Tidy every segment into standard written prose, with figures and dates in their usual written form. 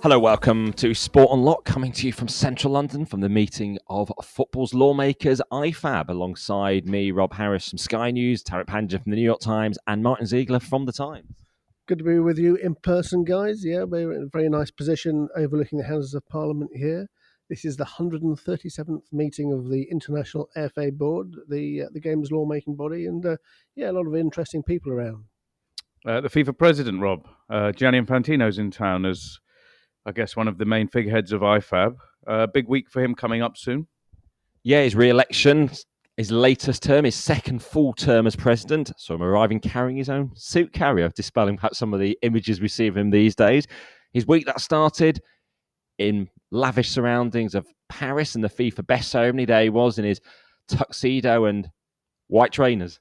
Hello, welcome to Sport Unlocked, coming to you from central London from the meeting of football's lawmakers, IFAB, alongside me, Rob Harris from Sky News, Tariq Panja from the New York Times, and Martyn Ziegler from The Times. Good to be with you in person, guys. Yeah, we're in a very nice position overlooking the Houses of Parliament here. This is the 137th meeting of the International FA Board, the game's lawmaking body, and a lot of interesting people around. The FIFA president, Rob, Gianni Infantino's in town as, I guess, one of the main figureheads of IFAB. Big week for him coming up soon. Yeah, his re-election, his latest term, his second full term as president. So I'm arriving carrying his own suit carrier, dispelling perhaps some of the images we see of him these days. His week that started in lavish surroundings of Paris and the FIFA best ceremony. There he was in his tuxedo and white trainers.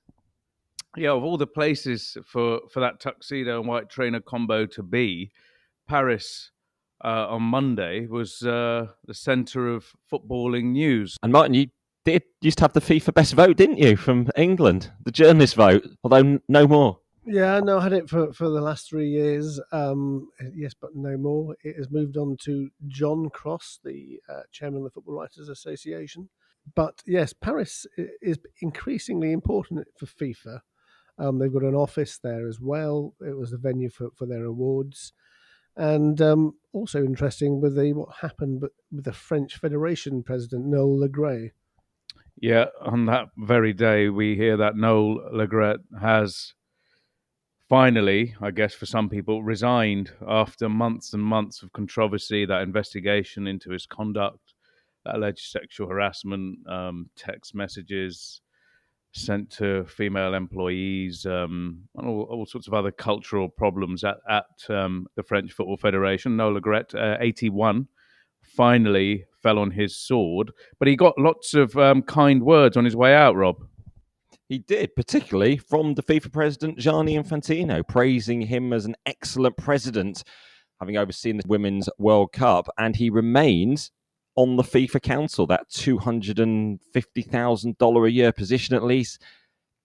Yeah, of all the places for that tuxedo and white trainer combo to be, Paris on Monday was the centre of footballing news. And Martyn, you used to have the FIFA best vote, didn't you, from England? The journalist vote, although no more. Yeah, no, I had it for the last 3 years. Yes, but no more. It has moved on to John Cross, the chairman of the Football Writers Association. But yes, Paris is increasingly important for FIFA. They've got an office there as well. It was the venue for their awards. And also interesting with what happened with the French Federation president, Noel Le Graet. Yeah, on that very day, we hear that Noel Le Graet has finally, I guess for some people, resigned after months and months of controversy, that investigation into his conduct, that alleged sexual harassment, text messages sent to female employees, and all sorts of other cultural problems at the French Football Federation. Noel Le Graet, 81, finally fell on his sword, but he got lots of kind words on his way out, Rob. He did, particularly from the FIFA president, Gianni Infantino, praising him as an excellent president, having overseen the Women's World Cup, and he remains on the FIFA Council, that $250,000 a year position at least.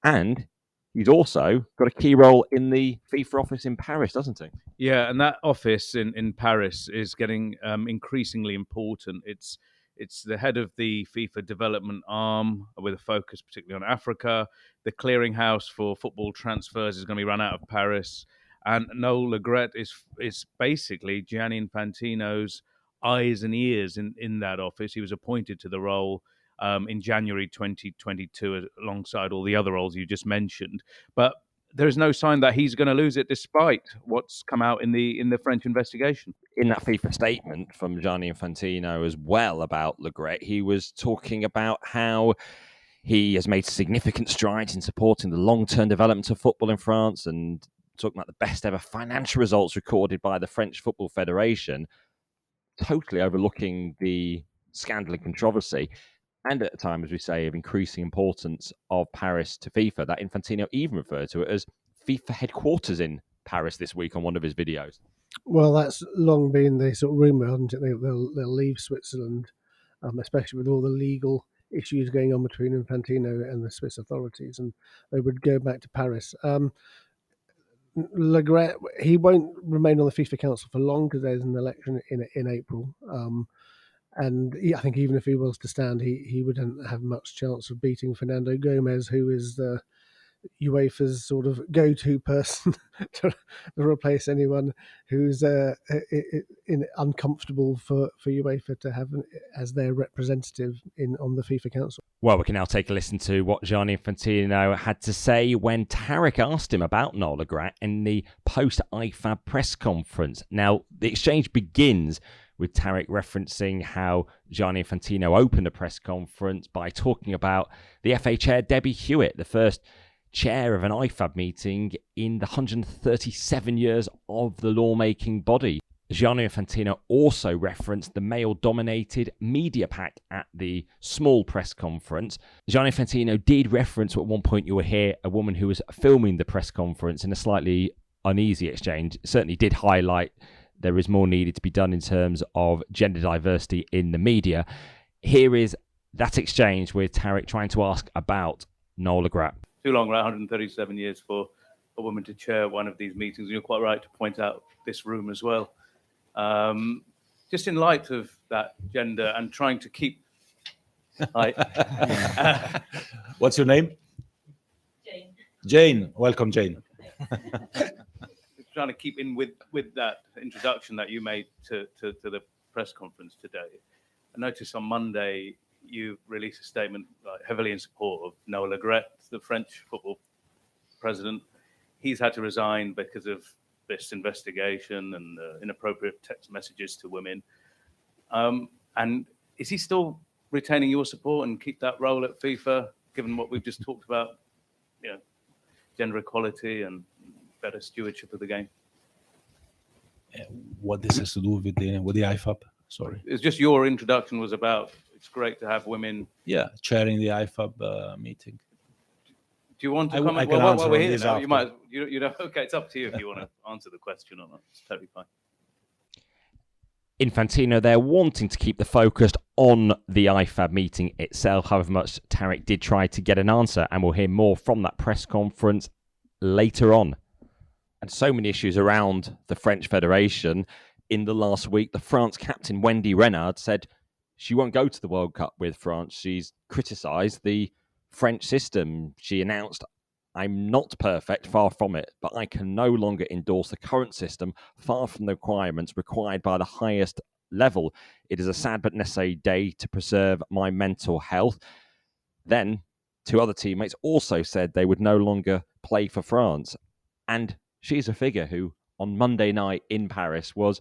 And he's also got a key role in the FIFA office in Paris, doesn't he? Yeah, and that office in Paris is getting increasingly important. It's the head of the FIFA development arm with a focus particularly on Africa. The clearinghouse for football transfers is going to be run out of Paris. And Noel Le Graet is basically Gianni Infantino's eyes and ears in that office. He was appointed to the role in January 2022 alongside all the other roles you just mentioned. But there is no sign that he's going to lose it despite what's come out in the French investigation. In that FIFA statement from Gianni Infantino as well about Le Graet, he was talking about how he has made significant strides in supporting the long-term development of football in France and talking about the best ever financial results recorded by the French Football Federation, totally overlooking the scandal and controversy. And at a time, as we say, of increasing importance of Paris to FIFA, that Infantino even referred to it as FIFA headquarters in Paris this week on one of his videos. Well, that's long been the sort of rumour, hasn't it? They'll leave Switzerland, especially with all the legal issues going on between Infantino and the Swiss authorities, and they would go back to Paris. Le Graet, he won't remain on the FIFA Council for long because there's an election in April. And I think even if he was to stand, he wouldn't have much chance of beating Fernando Gomez, who is the UEFA's sort of go-to person to replace anyone who's uncomfortable for UEFA to have as their representative on the FIFA Council. Well, we can now take a listen to what Gianni Infantino had to say when Tariq asked him about Noel Le Graet in the post-IFAB press conference. Now, the exchange begins with Tariq referencing how Gianni Infantino opened the press conference by talking about the FA chair, Debbie Hewitt, the first chair of an IFAB meeting in the 137 years of the lawmaking body. Gianni Infantino also referenced the male-dominated media pack at the small press conference. Gianni Infantino did reference at one point you will hear a woman who was filming the press conference in a slightly uneasy exchange. It certainly did highlight there is more needed to be done in terms of gender diversity in the media. Here is that exchange with Tariq trying to ask about Noel Le Graet. Too long, right? 137 years for a woman to chair one of these meetings. And you're quite right to point out this room as well. Just in light of that gender and trying to keep... What's your name? Jane. Jane. Welcome, Jane. Trying to keep in with that introduction that you made to the press conference today. I noticed on Monday you released a statement heavily in support of Noel Le Graet, the French football president. He's had to resign because of this investigation and inappropriate text messages to women. And is he still retaining your support and keep that role at FIFA, given what we've just talked about, gender equality and better stewardship of the game? What this has to do with the IFAB? Sorry. It's just your introduction was about, it's great to have women. Yeah, chairing the IFAB meeting. Do you want to I comment? can answer we're on here this now. after. You might. Okay, it's up to you if you want to answer the question or not. It's totally fine. Infantino, they're wanting to keep the focus on the IFAB meeting itself, however much Tariq did try to get an answer, and we'll hear more from that press conference later on. And so many issues around the French Federation. In the last week, the France captain, Wendy Renard, said she won't go to the World Cup with France. She's criticised the French system. She announced, I'm not perfect, far from it, but I can no longer endorse the current system, far from the requirements required by the highest level. It is a sad but necessary day to preserve my mental health. Then, two other teammates also said they would no longer play for France. And she's a figure who, on Monday night in Paris, was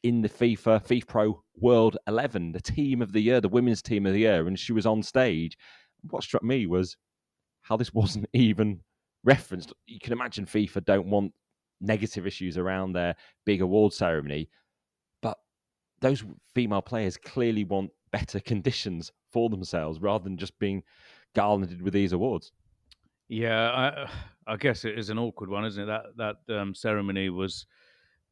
in the FIFA Pro World 11, the team of the year, the women's team of the year, and she was on stage. What struck me was how this wasn't even referenced. You can imagine FIFA don't want negative issues around their big award ceremony, but those female players clearly want better conditions for themselves rather than just being garlanded with these awards. Yeah, I guess it is an awkward one, isn't it? That ceremony was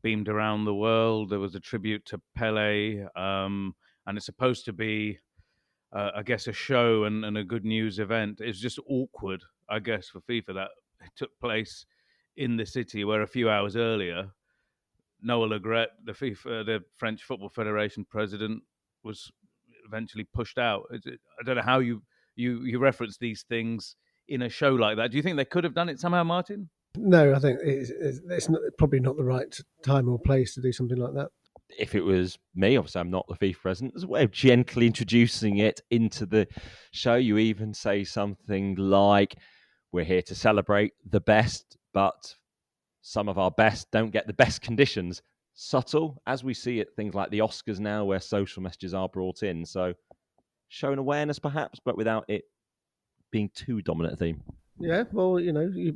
beamed around the world. There was a tribute to Pele, and it's supposed to be, I guess, a show and a good news event. It's just awkward, I guess, for FIFA that it took place in the city where a few hours earlier, Noel Le Graet, the French Football Federation president, was eventually pushed out. I don't know how you reference these things in a show like that. Do you think they could have done it somehow, Martyn? No, I think it's probably not the right time or place to do something like that. If it was me, obviously I'm not the FIFA president, as a way of gently introducing it into the show, you even say something like, we're here to celebrate the best, but some of our best don't get the best conditions. Subtle, as we see at things like the Oscars now, where social messages are brought in. So showing awareness perhaps, but without it being too dominant a theme. Yeah, well,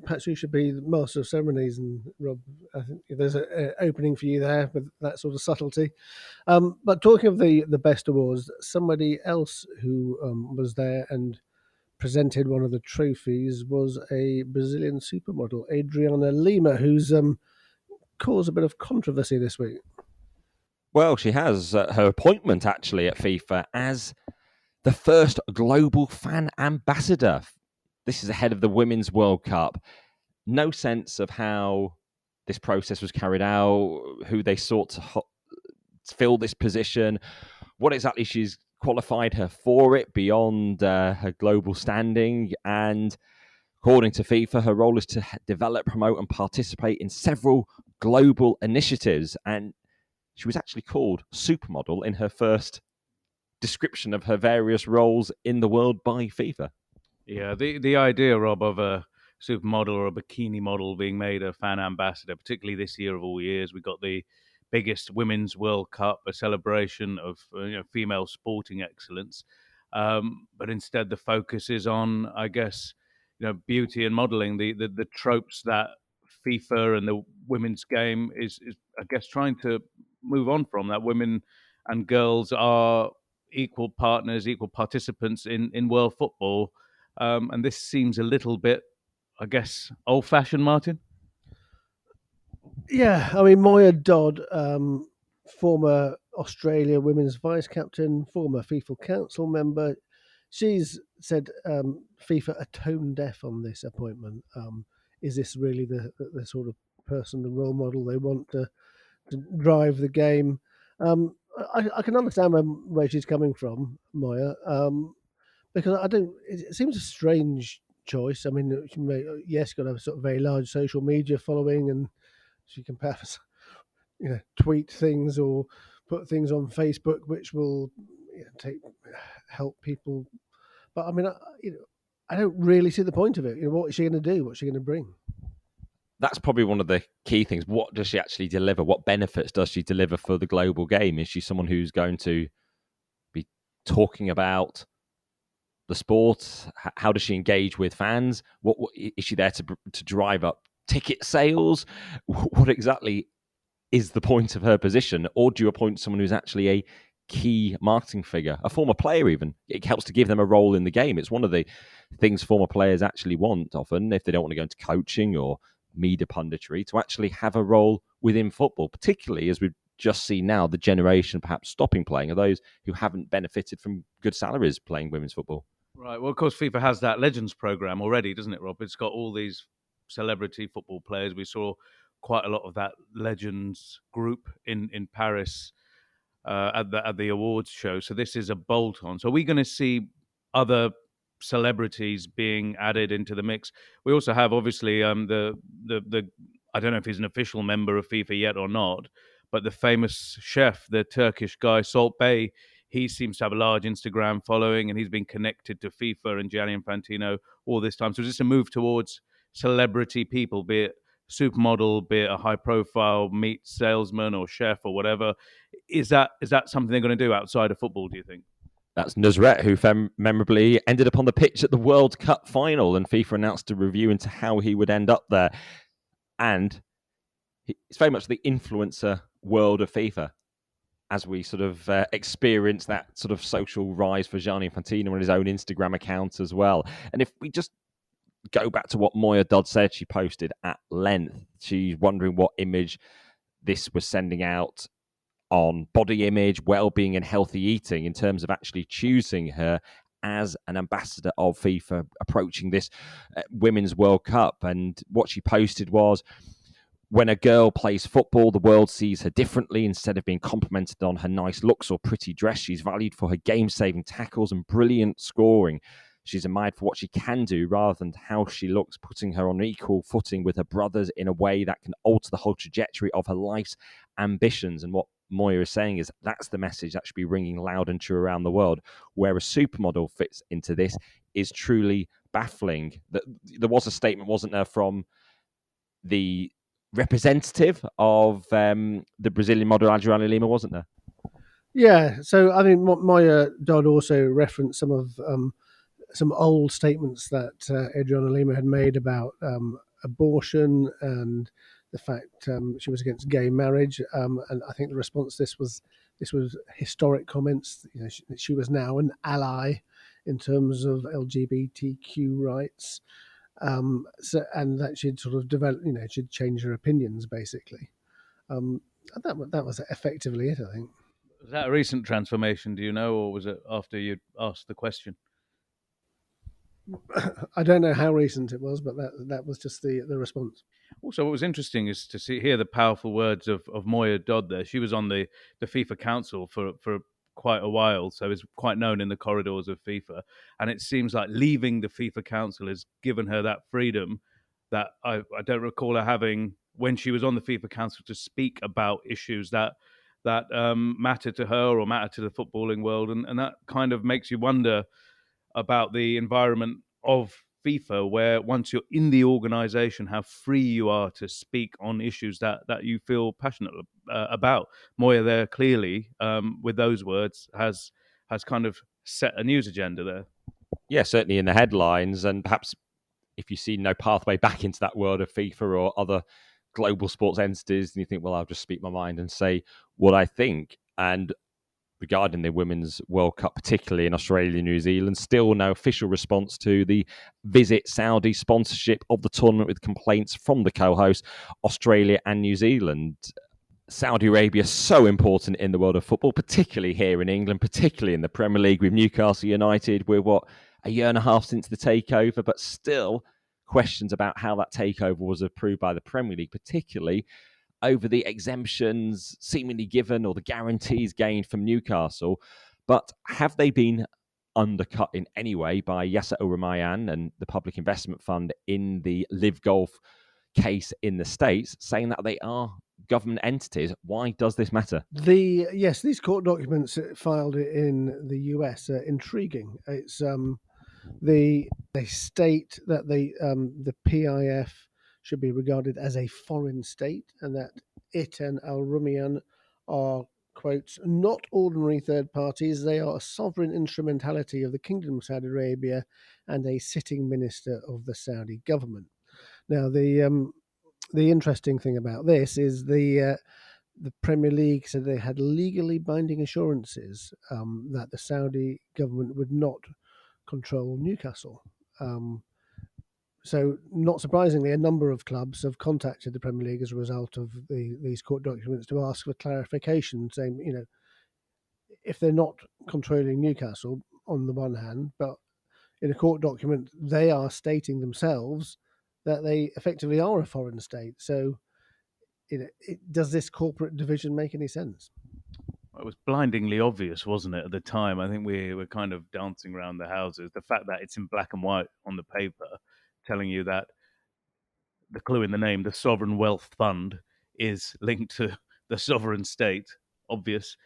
perhaps you should be the master of ceremonies, and Rob, I think there's an opening for you there with that sort of subtlety. But talking of the best awards, somebody else who was there and presented one of the trophies was a Brazilian supermodel, Adriana Lima, who's caused a bit of controversy this week. Well, she has her appointment actually at FIFA as the first global fan ambassador. This is ahead of the Women's World Cup. No sense of how this process was carried out, who they sought to fill this position, what exactly she's qualified her for it beyond her global standing. And according to FIFA, her role is to develop, promote and participate in several global initiatives. And she was actually called supermodel in her first description of her various roles in the world by FIFA. Yeah, the idea, Rob, of a supermodel or a bikini model being made a fan ambassador, particularly this year of all years, we got the biggest Women's World Cup, a celebration of female sporting excellence. But instead, the focus is on, I guess, beauty and modeling, the tropes that FIFA and the women's game is I guess, trying to move on from. That women and girls are equal partners, equal participants in world football. And this seems a little bit, I guess, old-fashioned, Martyn? Yeah, I mean, Moya Dodd, former Australia women's vice-captain, former FIFA council member, she's said FIFA are tone deaf on this appointment. Is this really the sort of person, the role model they want to drive the game? I can understand where she's coming from, Moya, because I don't. It seems a strange choice. I mean, she may, yes, got a sort of very large social media following, and she can perhaps, tweet things or put things on Facebook, which will help people. But I mean, I don't really see the point of it. What is she going to do? What's she going to bring? That's probably one of the key things. What does she actually deliver? What benefits does she deliver for the global game? Is she someone who's going to be talking about the sport? How does she engage with fans? What is she there to drive up ticket sales? What exactly is the point of her position? Or do you appoint someone who's actually a key marketing figure, a former player even? It helps to give them a role in the game. It's one of the things former players actually want often, if they don't want to go into coaching or media punditry, to actually have a role within football, particularly as we've just seen now, the generation perhaps stopping playing are those who haven't benefited from good salaries playing women's football. Right. Well, of course, FIFA has that Legends program already, doesn't it, Rob? It's got all these celebrity football players. We saw quite a lot of that Legends group in Paris at the awards show. So this is a bolt-on. So are we going to see other celebrities being added into the mix? We also have, obviously, the I don't know if he's an official member of FIFA yet or not, but the famous chef, the Turkish guy, Salt Bey, he seems to have a large Instagram following, and he's been connected to FIFA and Gianni Infantino all this time. So just a move towards celebrity people, be it supermodel, be it a high-profile meat salesman or chef or whatever. Is that something they're going to do outside of football, do you think? That's Nusret, who memorably ended up on the pitch at the World Cup final, and FIFA announced a review into how he would end up there. And it's very much the influencer world of FIFA, as we sort of experience that sort of social rise for Gianni Infantino on his own Instagram account as well. And if we just go back to what Moya Dodd said, she posted at length. She's wondering what image this was sending out on body image, well-being and healthy eating in terms of actually choosing her as an ambassador of FIFA approaching this Women's World Cup. And what she posted was, when a girl plays football, the world sees her differently. Instead of being complimented on her nice looks or pretty dress, she's valued for her game-saving tackles and brilliant scoring. She's admired for what she can do rather than how she looks, putting her on equal footing with her brothers in a way that can alter the whole trajectory of her life's ambitions. And what Moya is saying is that's the message that should be ringing loud and true around the world. Where a supermodel fits into this is truly baffling. There was a statement, wasn't there, from the representative of the Brazilian model Adriana Lima, wasn't there? Yeah, so I mean, Moya Dodd also referenced some old statements that Adriana Lima had made about abortion and the fact she was against gay marriage, and I think the response to this was historic comments. She was now an ally in terms of LGBTQ rights. And that she'd sort of develop, she'd change her opinions basically. That was effectively it, I think. Was that a recent transformation, do you know, or was it after you asked the question? I don't know how recent it was, but that was just the response. Also, what was interesting is to hear the powerful words of Moya Dodd there. She was on the FIFA Council for quite a while, so is quite known in the corridors of FIFA. And it seems like leaving the FIFA Council has given her that freedom that I don't recall her having when she was on the FIFA Council to speak about issues that matter to her or matter to the footballing world. And that kind of makes you wonder about the environment of FIFA, where once you're in the organization, how free you are to speak on issues that you feel passionate about. Moya there clearly, with those words, has kind of set a news agenda there. Yeah, certainly in the headlines, and perhaps if you see no pathway back into that world of FIFA or other global sports entities, and you think, well, I'll just speak my mind and say what I think. And regarding the Women's World Cup, particularly in Australia and New Zealand, still no official response to the Visit Saudi sponsorship of the tournament, with complaints from the co-hosts, Australia and New Zealand. Saudi Arabia is so important in the world of football, particularly here in England, particularly in the Premier League with Newcastle United. We're, a year and a half since the takeover, but still questions about how that takeover was approved by the Premier League, particularly over the exemptions seemingly given or the guarantees gained from Newcastle. But have they been undercut in any way by Yasser Al-Rumayyan and the Public Investment Fund in the Live Golf case in the States, saying that they are government entities? Why does this matter? These court documents filed in the US are intriguing. It's they state that the PIF should be regarded as a foreign state, and that it and Al-Rumayyan are, quotes, not ordinary third parties. They are a sovereign instrumentality of the Kingdom of Saudi Arabia and a sitting minister of the Saudi government. Now, the interesting thing about this is the Premier League said they had legally binding assurances that the Saudi government would not control Newcastle. So, not surprisingly, a number of clubs have contacted the Premier League as a result of these court documents to ask for clarification, saying, if they're not controlling Newcastle on the one hand, but in a court document, they are stating themselves that they effectively are a foreign state. So, does this corporate division make any sense? It was blindingly obvious, wasn't it, at the time? I think we were kind of dancing around the houses. The fact that it's in black and white on the paper, telling you that the clue in the name, the Sovereign Wealth Fund, is linked to the sovereign state, obvious.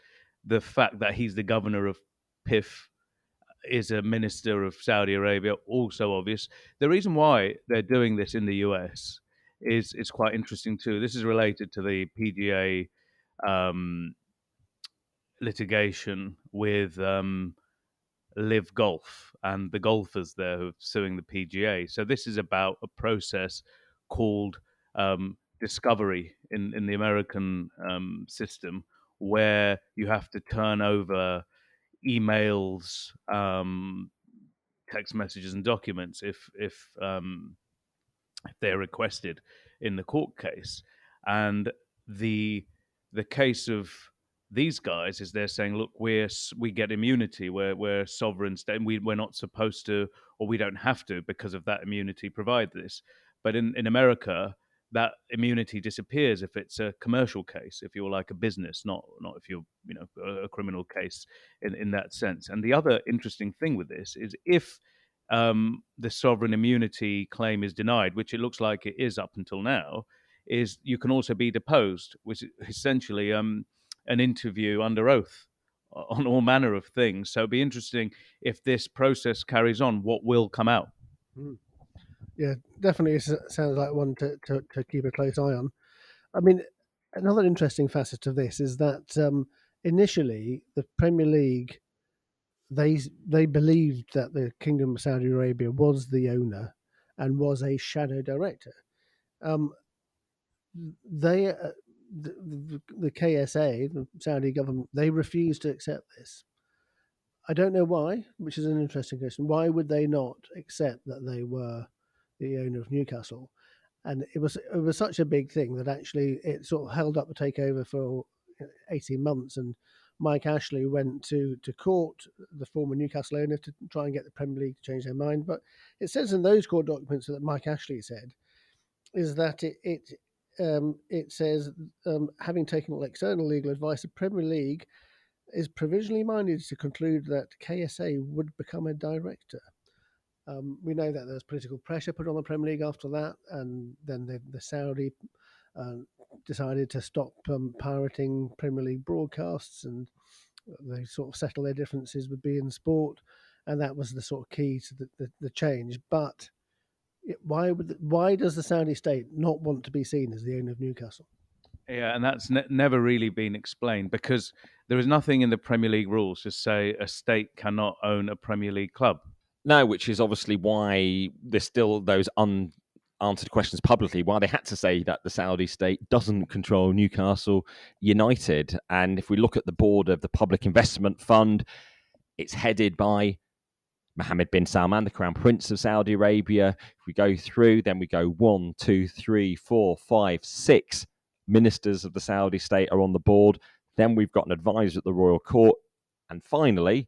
The fact that he's the governor of PIF, is a minister of Saudi Arabia, also obvious. The reason why they're doing this in the US is quite interesting too. This is related to the PGA litigation with Live Golf and the golfers there who are suing the PGA. So this is about a process called discovery in the American system, where you have to turn over emails, text messages, and documents if they're requested in the court case. And the case of these guys is they're saying, look, we get immunity, we're sovereign state, and we're not supposed to, or we don't have to, because of that immunity, provide this. But in America, that immunity disappears if it's a commercial case, if you're like a business, not if you're a criminal case in that sense. And the other interesting thing with this is if the sovereign immunity claim is denied, which it looks like it is up until now, is you can also be deposed, which is essentially an interview under oath on all manner of things. So it'd be interesting if this process carries on, what will come out. Yeah, definitely sounds like one to keep a close eye on. I mean, another interesting facet of this is that initially the Premier League, they believed that the Kingdom of Saudi Arabia was the owner and was a shadow director. The KSA, the Saudi government, they refused to accept this. I don't know why, which is an interesting question. Why would they not accept that they were the owner of Newcastle? And it was such a big thing that actually it sort of held up the takeover for 18 months. And Mike Ashley went to court, the former Newcastle owner, to try and get the Premier League to change their mind. But it says in those court documents that Mike Ashley said is that it says, having taken external legal advice, the Premier League is provisionally minded to conclude that KSA would become a director. We know that there's political pressure put on the Premier League after that, and then the Saudi decided to stop pirating Premier League broadcasts, and they sort of settle their differences with beIN Sport, and that was the sort of key to the change. But why does the Saudi state not want to be seen as the owner of Newcastle? Yeah, and that's never really been explained, because there is nothing in the Premier League rules to say a state cannot own a Premier League club. No, which is obviously why there's still those unanswered questions publicly, why they had to say that the Saudi state doesn't control Newcastle United. And if we look at the board of the Public Investment Fund, it's headed by Mohammed bin Salman, the Crown Prince of Saudi Arabia. If we go through, then we go 1, 2, 3, 4, 5, 6 ministers of the Saudi state are on the board. Then we've got an advisor at the Royal Court. And finally,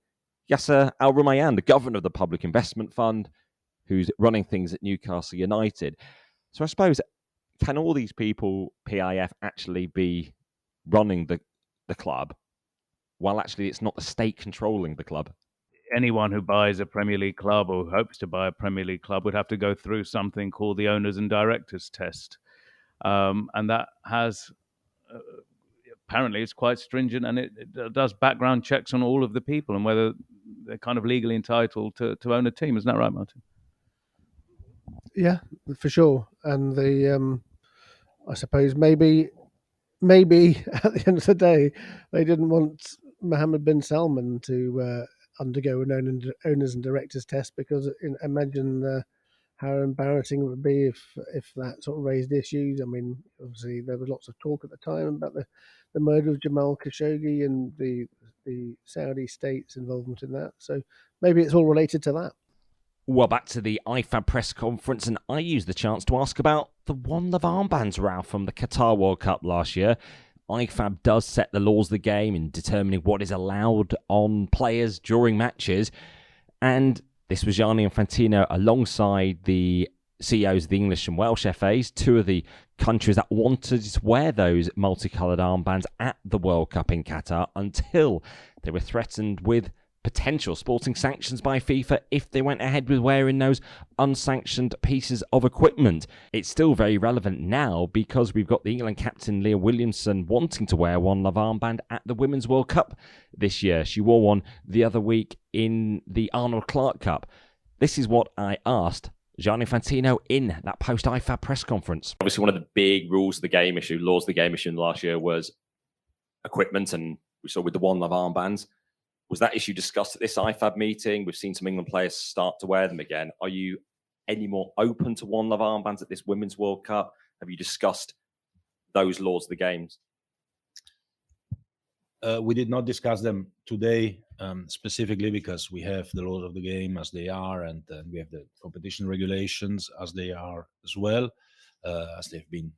Yasser Al-Rumayyan, the governor of the Public Investment Fund, who's running things at Newcastle United. So I suppose, can all these people, PIF, actually be running the club while actually it's not the state controlling the club? Anyone who buys a Premier League club or hopes to buy a Premier League club would have to go through something called the owners and directors test. And that has, apparently it's quite stringent, and it does background checks on all of the people and whether they're kind of legally entitled to own a team. Isn't that right, Martyn? Yeah, for sure. And I suppose maybe at the end of the day, they didn't want Mohammed bin Salman to undergo an owners and directors test, because imagine how embarrassing it would be if that sort of raised issues. I mean, obviously there was lots of talk at the time about the murder of Jamal Khashoggi and the Saudi state's involvement in that. So maybe it's all related to that. Well, back to the IFAB press conference, and I used the chance to ask about the One Love armbands row from the Qatar World Cup last year. IFAB does set the laws of the game in determining what is allowed on players during matches, and this was Gianni Infantino alongside the CEOs of the English and Welsh FAs, two of the countries that wanted to wear those multicoloured armbands at the World Cup in Qatar, until they were threatened with potential sporting sanctions by FIFA if they went ahead with wearing those unsanctioned pieces of equipment. It's still very relevant now because we've got the England captain Leah Williamson wanting to wear One Love armband at the Women's World Cup this year. She wore one the other week in the Arnold Clark Cup. This is what I asked Gianni Infantino in that post-IFAB press conference. Obviously, one of the big rules of the game issue, laws of the game issue in the last year was equipment, and we saw with the One Love armbands. Was that issue discussed at this IFAB meeting? We've seen some England players start to wear them again. Are you any more open to One Love armbands at this Women's World Cup? Have you discussed those laws of the games? We did not discuss them today specifically because we have the laws of the game as they are, and we have the competition regulations as they are as well, as they've been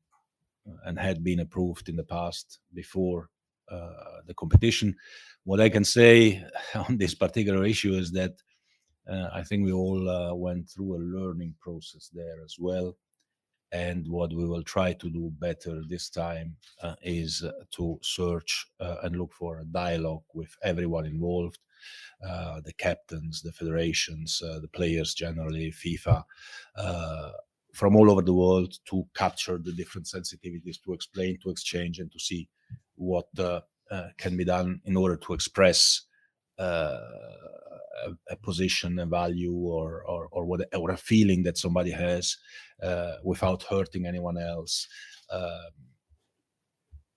and had been approved in the past before the competition. What I can say on this particular issue is that I think we all went through a learning process there as well. And what we will try to do better this time is to search and look for a dialogue with everyone involved, the captains, the federations, the players generally, FIFA, from all over the world, to capture the different sensitivities, to explain, to exchange, and to see what can be done in order to express a position, a value, or a feeling that somebody has without hurting anyone else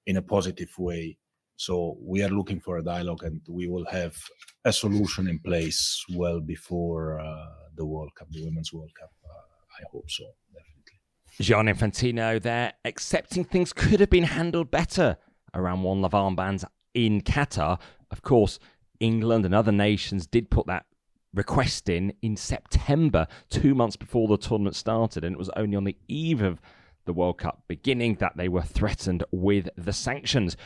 in a positive way. So we are looking for a dialogue, and we will have a solution in place well before the World Cup, the Women's World Cup. I hope so, definitely. Gianni Infantino there, accepting things could have been handled better around One Love armbands in Qatar. Of course, England and other nations did put that request in September, 2 months before the tournament started, and it was only on the eve of the World Cup beginning that they were threatened with the sanctions.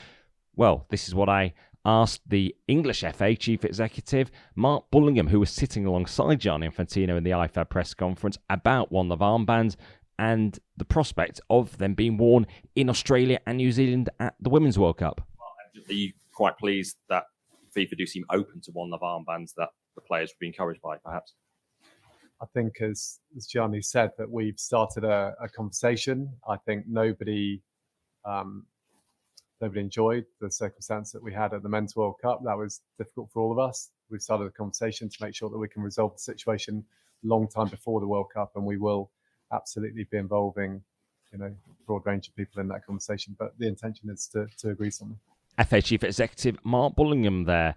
Well, this is what I asked the English FA Chief Executive, Mark Bullingham, who was sitting alongside Gianni Infantino in the IFAB press conference, about One Love armbands and the prospect of them being worn in Australia and New Zealand at the Women's World Cup. Are you quite pleased that FIFA do seem open to One Love armbands that the players would be encouraged by, perhaps? I think, as Gianni said, that we've started a conversation. I think nobody enjoyed the circumstance that we had at the Men's World Cup. That was difficult for all of us. We've started a conversation to make sure that we can resolve the situation a long time before the World Cup, and we will absolutely be involving, a broad range of people in that conversation. But the intention is to agree something. FA Chief Executive Mark Bullingham there.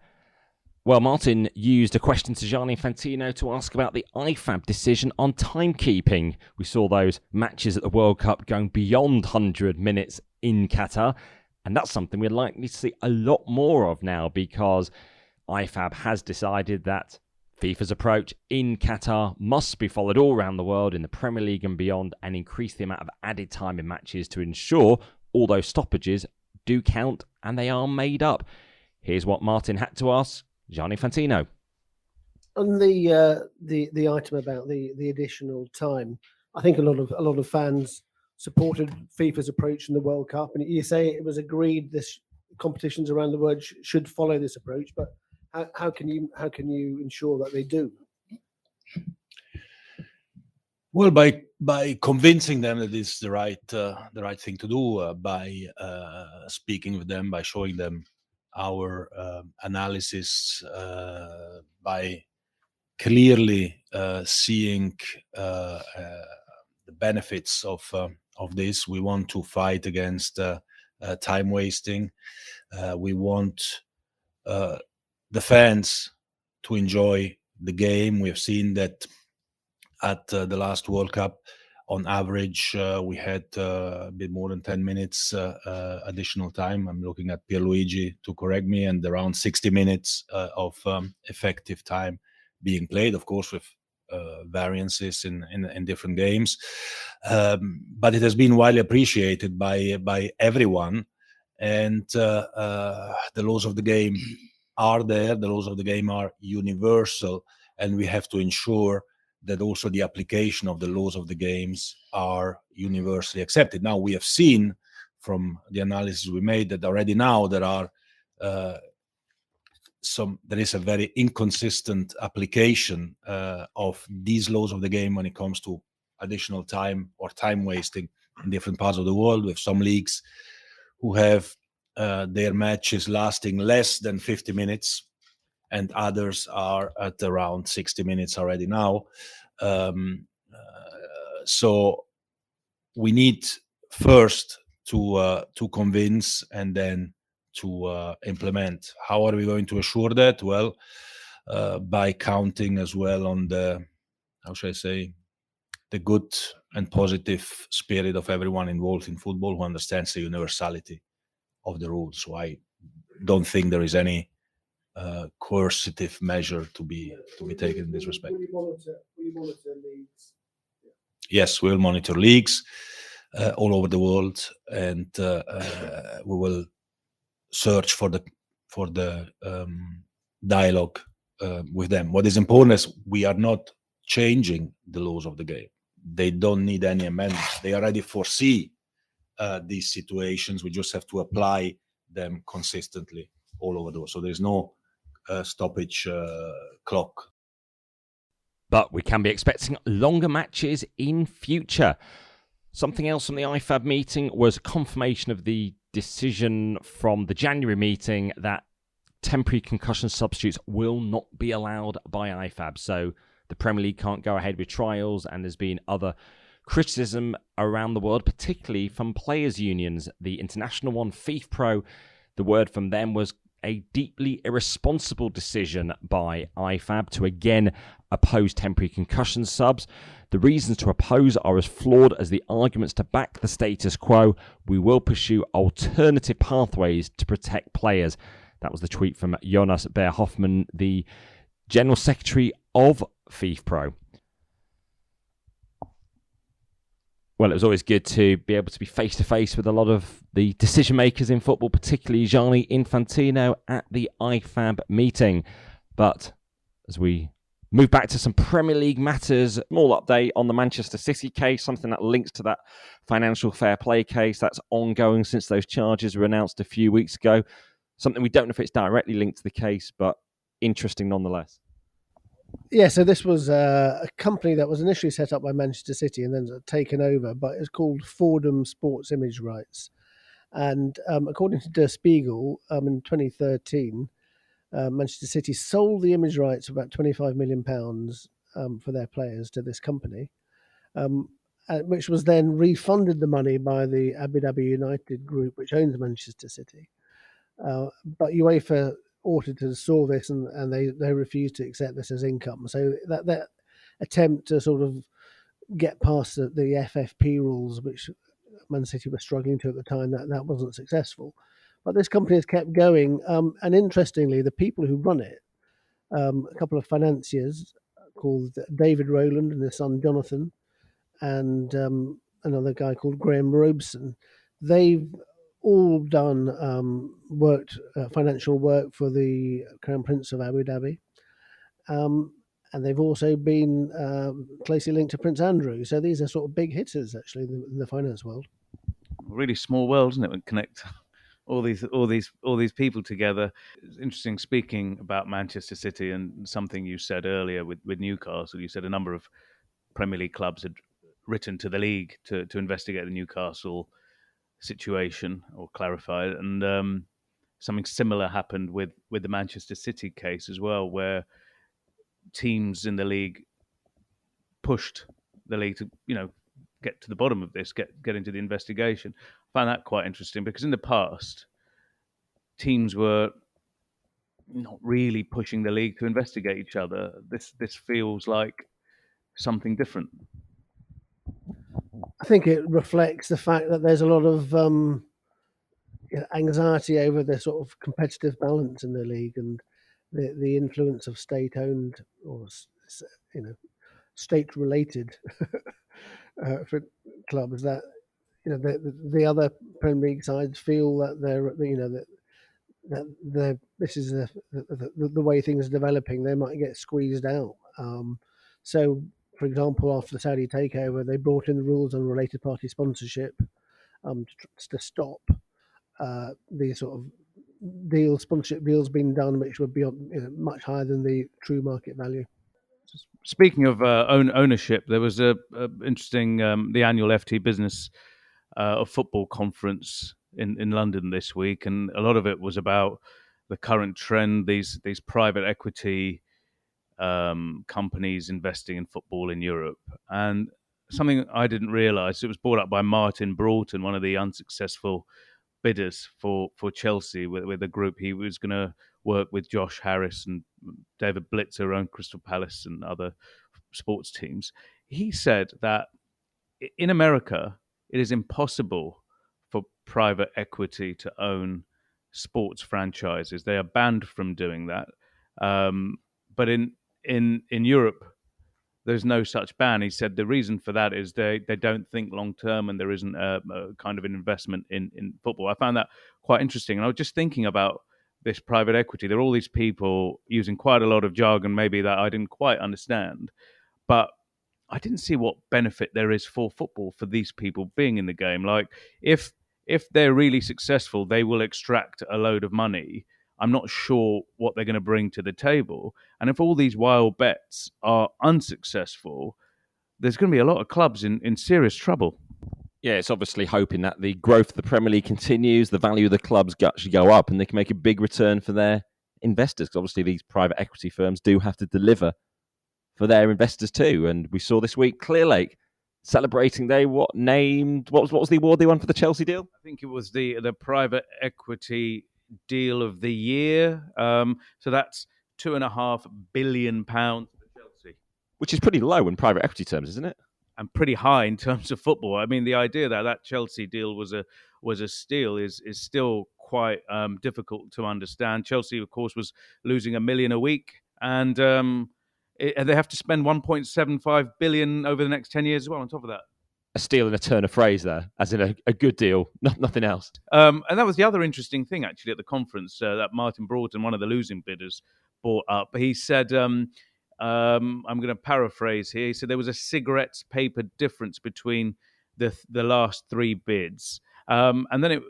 Well, Martyn used a question to Gianni Infantino to ask about the IFAB decision on timekeeping. We saw those matches at the World Cup going beyond 100 minutes in Qatar, and that's something we're likely to see a lot more of now, because IFAB has decided that FIFA's approach in Qatar must be followed all around the world in the Premier League and beyond, and increase the amount of added time in matches to ensure all those stoppages do count and they are made up. Here's what Martyn had to ask Gianni Infantino. On the item about the additional time, I think a lot of fans supported FIFA's approach in the World Cup, and you say it was agreed this competitions around the world should follow this approach. But how can you ensure that they do? Well, by convincing them that it's the right thing to do, by speaking with them, by showing them our analysis, by clearly seeing the benefits of this. We want to fight against time wasting. We want the fans to enjoy the game. We have seen that at the last World Cup, on average, we had a bit more than 10 minutes additional time. I'm looking at Pierluigi to correct me, and around 60 minutes of effective time being played, of course, with variances in different games. But it has been widely appreciated by everyone. And the laws of the game are there. The laws of the game are universal, and we have to ensure that also the application of the laws of the games are universally accepted. Now, we have seen from the analysis we made that already now there is a very inconsistent application of these laws of the game when it comes to additional time or time wasting in different parts of the world, with some leagues who have their matches lasting less than 50 minutes, and others are at around 60 minutes already now. So we need first to convince and then to implement. How are we going to assure that? Well, by counting as well on the, how should I say, the good and positive spirit of everyone involved in football who understands the universality of the rules. So I don't think there is any coercive measure to be taken in this respect. Will you monitor leagues? Yes, we will monitor leagues all over the world, and we will search for the dialogue with them. What is important is we are not changing the laws of the game. They don't need any amendments. They already foresee these situations. We just have to apply them consistently all over the world. So there's no stoppage clock. But we can be expecting longer matches in future. Something else from the IFAB meeting was confirmation of the decision from the January meeting that temporary concussion substitutes will not be allowed by IFAB. So the Premier League can't go ahead with trials, and there's been other criticism around the world, particularly from players' unions. The international one, FIFA Pro, the word from them was a deeply irresponsible decision by IFAB to again oppose temporary concussion subs. The reasons to oppose are as flawed as the arguments to back the status quo. We will pursue alternative pathways to protect players. That was the tweet from Jonas Beer-Hoffmann, the General Secretary of FIFA Pro. Well, it was always good to be able to be face-to-face with a lot of the decision-makers in football, particularly Gianni Infantino at the IFAB meeting. But as we move back to some Premier League matters, small update on the Manchester City case, something that links to that financial fair play case that's ongoing since those charges were announced a few weeks ago. Something we don't know if it's directly linked to the case, but interesting nonetheless. Yeah, so this was a company that was initially set up by Manchester City and then taken over, but it's called Fordham Sports Image Rights. And according to Der Spiegel, in 2013, Manchester City sold the image rights of about £25 million for their players to this company, which was then refunded the money by the Abu Dhabi United group, which owns Manchester City. But UEFA auditors saw this and they refused to accept this as income. So that attempt to sort of get past the FFP rules, which Man City were struggling to at the time, that wasn't successful. But this company has kept going. And interestingly, the people who run it, a couple of financiers called David Rowland and his son Jonathan, and another guy called Graham Robeson, they've all done financial work for the Crown Prince of Abu Dhabi. and they've also been closely linked to Prince Andrew. So these are sort of big hitters, actually, in the finance world. Really small world, isn't it? When connect all these people together. It's interesting. Speaking about Manchester City and something you said earlier with Newcastle, you said a number of Premier League clubs had written to the league to investigate the Newcastle situation or clarify it, and something similar happened with the Manchester City case as well, where teams in the league pushed the league to get to the bottom of this, get into the investigation. I found that quite interesting because in the past, teams were not really pushing the league to investigate each other. This feels like something different. I think it reflects the fact that there's a lot of anxiety over the sort of competitive balance in the league and the influence of state-owned or state-related for clubs that the other Premier League sides feel that that this is the way things are developing. They might get squeezed out. So, for example, after the Saudi takeover, they brought in the rules on related party sponsorship to stop these sort of sponsorship deals being done, which would be much higher than the true market value. Speaking of ownership, there was a interesting the annual FT Business of Football conference in London this week, and a lot of it was about the current trend, these private equity companies investing in football in Europe. And something I didn't realise, it was brought up by Martyn, one of the unsuccessful bidders for Chelsea with a group. He was going to work with Josh Harris and David Blitzer, owned Crystal Palace and other sports teams. He said that in America, it is impossible for private equity to own sports franchises. They are banned from doing that. But in Europe, there's no such ban. He said the reason for that is they don't think long term, and there isn't a kind of an investment in football. I found that quite interesting. And I was just thinking about this private equity. There are all these people using quite a lot of jargon, maybe that I didn't quite understand, but I didn't see what benefit there is for football for these people being in the game. Like if they're really successful, they will extract a load of money. I'm not sure what they're going to bring to the table. And if all these wild bets are unsuccessful, there's going to be a lot of clubs in serious trouble. Yeah, it's obviously hoping that the growth of the Premier League continues, the value of the clubs actually go up, and they can make a big return for their investors. Because obviously these private equity firms do have to deliver for their investors too. And we saw this week Clearlake celebrating. What was the award they won for the Chelsea deal? I think it was the private equity deal of the year. So that's £2.5 billion for Chelsea, which is pretty low in private equity terms, isn't it? And pretty high in terms of football. I mean, the idea that Chelsea deal was a steal is still quite difficult to understand. Chelsea, of course, was losing $1 million a week, and they have to spend 1.75 billion over the next 10 years as well. On top of that, a steal and a turn of phrase there, as in a good deal, nothing else. And that was the other interesting thing actually at the conference that Martyn Broughton, one of the losing bidders, brought up. He said, I'm going to paraphrase here. He said there was a cigarette's paper difference between the last three bids, and then it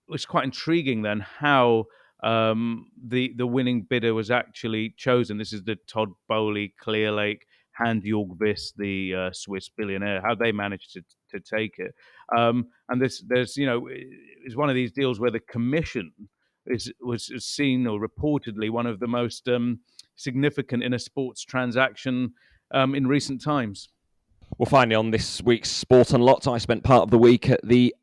was quite intriguing then how the winning bidder was actually chosen. This is the Todd Bowley, Clearlake, Hand Jorgvist, the Swiss billionaire, how they managed to take it. And there's it's one of these deals where the commission was seen or reportedly one of the most significant in a sports transaction in recent times. Well, finally, on this week's Sport Unlocked, I spent part of the week at the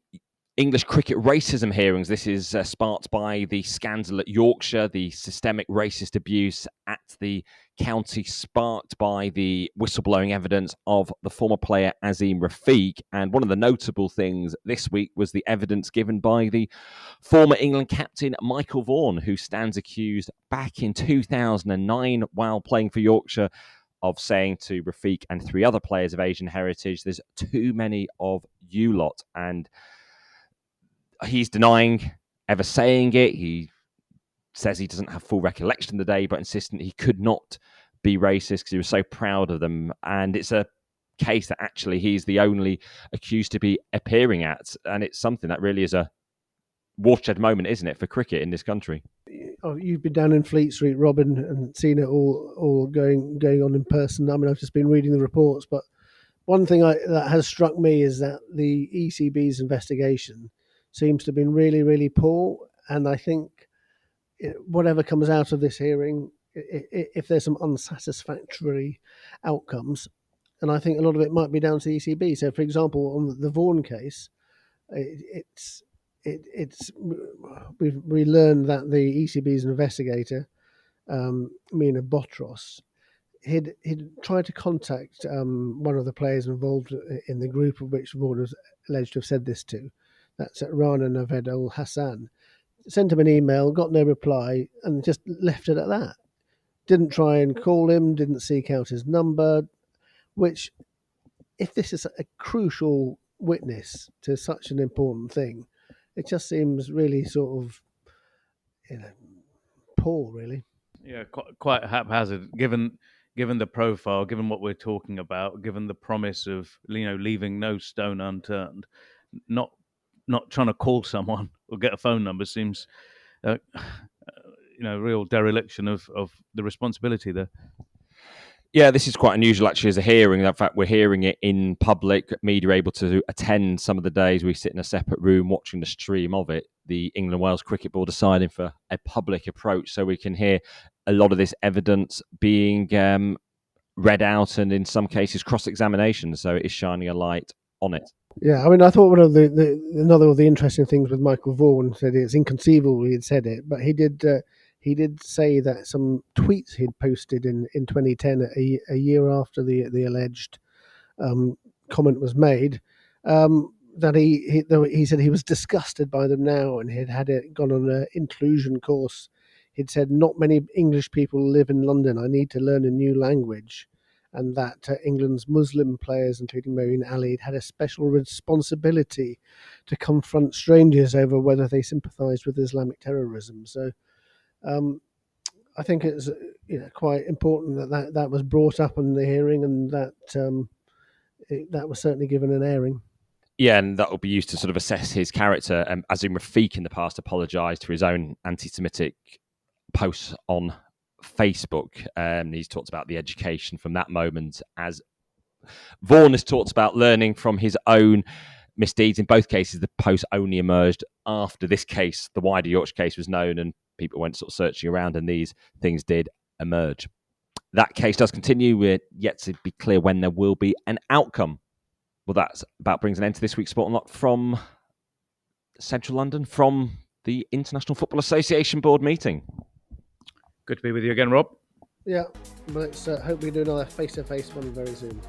English cricket racism hearings. This is sparked by the scandal at Yorkshire, the systemic racist abuse at the county, sparked by the whistleblowing evidence of the former player Azeem Rafiq. And one of the notable things this week was the evidence given by the former England captain Michael Vaughan, who stands accused back in 2009 while playing for Yorkshire of saying to Rafiq and three other players of Asian heritage, "There's too many of you lot." And he's denying ever saying it. He says he doesn't have full recollection of the day, but insistent he could not be racist because he was so proud of them. And it's a case that actually he's the only accused to be appearing at. And it's something that really is a watershed moment, isn't it, for cricket in this country? Oh, you've been down in Fleet Street, Robin, and seen it all going on in person. I mean, I've just been reading the reports, but one thing that has struck me is that the ECB's investigation seems to have been really, really poor. And I think whatever comes out of this hearing, if there's some unsatisfactory outcomes, and I think a lot of it might be down to the ECB. So, for example, on the Vaughan case, we learned that the ECB's investigator, Mina Botros, he'd tried to contact one of the players involved in the group of which Vaughan was alleged to have said this to. That's Rana Naved Al Hassan. Sent him an email, got no reply, and just left it at that. Didn't try and call him, didn't seek out his number, which, if this is a crucial witness to such an important thing, it just seems really sort of, poor, really. Yeah, quite haphazard, given the profile, given what we're talking about, given the promise of leaving no stone unturned. Not trying to call someone or get a phone number seems, real dereliction of the responsibility there. Yeah, this is quite unusual actually as a hearing. In fact, we're hearing it in public. Media able to attend some of the days. We sit in a separate room watching the stream of it. The England Wales Cricket Board deciding for a public approach, so we can hear a lot of this evidence being read out, and in some cases cross-examination. So it is shining a light on it. Yeah, I mean, I thought one of another of the interesting things with Michael Vaughan said it's inconceivable he had said it, but he did say that some tweets he'd posted in 2010, a year after the alleged comment was made, that he said he was disgusted by them now, and he'd gone on an inclusion course. He'd said, not many English people live in London. I need to learn a new language. And that England's Muslim players, including Marine Ali, had a special responsibility to confront strangers over whether they sympathised with Islamic terrorism. So I think it's quite important that was brought up in the hearing, and that was certainly given an airing. Yeah, and that will be used to sort of assess his character. Azim Rafiq in the past apologised for his own anti-Semitic posts on Facebook. He's talked about the education from that moment, as Vaughan has talked about learning from his own misdeeds. In both cases, the post only emerged after this case, the wider Yorkshire case, was known, and people went sort of searching around, and these things did emerge. That case does continue. We're yet to be clear when there will be an outcome. Well, that about brings an end to this week's Sport Unlocked from Central London, from the International Football Association Board meeting. Good to be with you again, Rob. Yeah, let's hope we do another face-to-face one very soon.